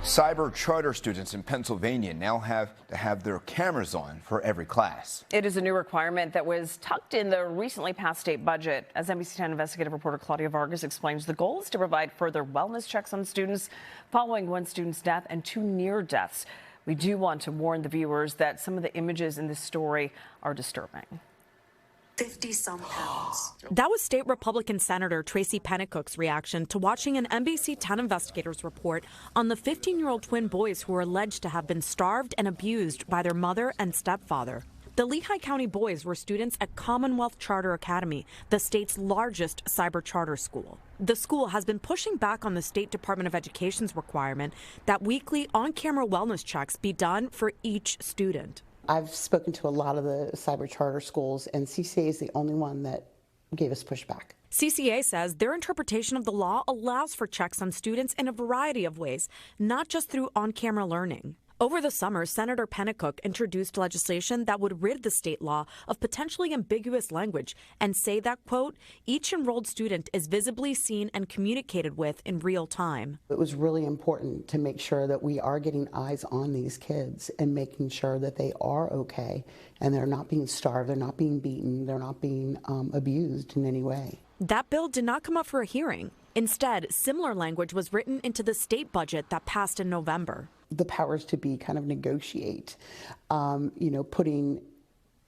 Cyber charter students in Pennsylvania now have to have their cameras on for every class. It is a new requirement that was tucked in the recently passed state budget. As NBC10 investigative reporter Claudia Vargas explains, the goal is to provide further wellness checks on students following one student's death and two near deaths. We do want to warn the viewers that some of the images in this story are disturbing. 50-some pounds. That was state Republican Senator Tracy Pennicook's reaction to watching an NBC 10 investigators report on the 15-year-old twin boys who were alleged to have been starved and abused by their mother and stepfather. The Lehigh County boys were students at Commonwealth Charter Academy, the state's largest cyber charter school. The school has been pushing back on the State Department of Education's requirement that weekly on-camera wellness checks be done for each student. I've spoken to a lot of the cyber charter schools, and CCA is the only one that gave us pushback. CCA says their interpretation of the law allows for checks on students in a variety of ways, not just through on-camera learning. Over the summer, Senator Pennicook introduced legislation that would rid the state law of potentially ambiguous language and say that, quote, each enrolled student is visibly seen and communicated with in real time. It was really important to make sure that we are getting eyes on these kids and making sure that they are okay and they're not being starved, they're not being beaten, they're not being abused in any way. That bill did not come up for a hearing. Instead, similar language was written into the state budget that passed in November. The powers to be kind of negotiate, putting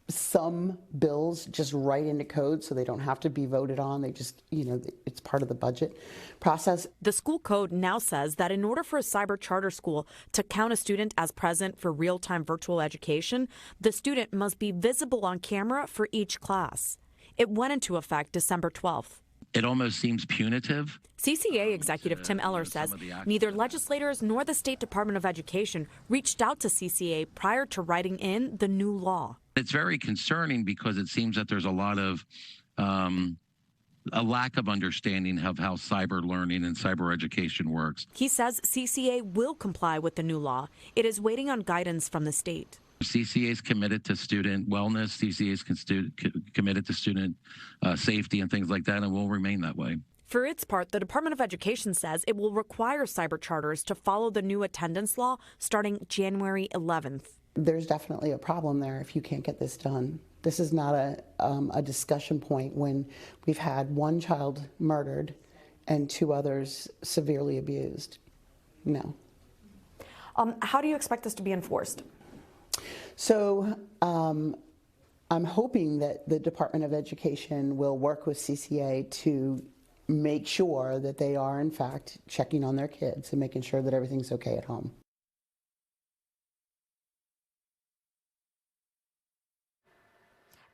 some bills just right into code so they don't have to be voted on. They just, it's part of the budget process. The school code now says that in order for a cyber charter school to count a student as present for real-time virtual education, the student must be visible on camera for each class. It went into effect December 12th. It almost seems punitive. CCA executive Tim Eller says neither legislators nor the State Department of Education reached out to CCA prior to writing in the new law. It's very concerning because it seems that there's a lot of a lack of understanding of how cyber learning and cyber education works. He says CCA will comply with the new law. It is waiting on guidance from the state. CCA is committed to student wellness. CCA is committed to student safety and things like that, and will remain that way. For its part, the Department of Education says it will require cyber charters to follow the new attendance law starting January 11th. There's definitely a problem there if you can't get this done. This is not a discussion point when we've had one child murdered and two others severely abused. No. How do you expect this to be enforced? So I'm hoping that the Department of Education will work with CCA to make sure that they are, in fact, checking on their kids and making sure that everything's okay at home.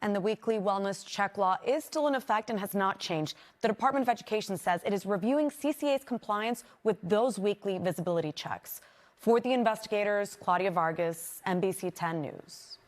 And the weekly wellness check law is still in effect and has not changed. The Department of Education says it is reviewing CCA's compliance with those weekly visibility checks. For the investigators, Claudia Vargas, NBC 10 News.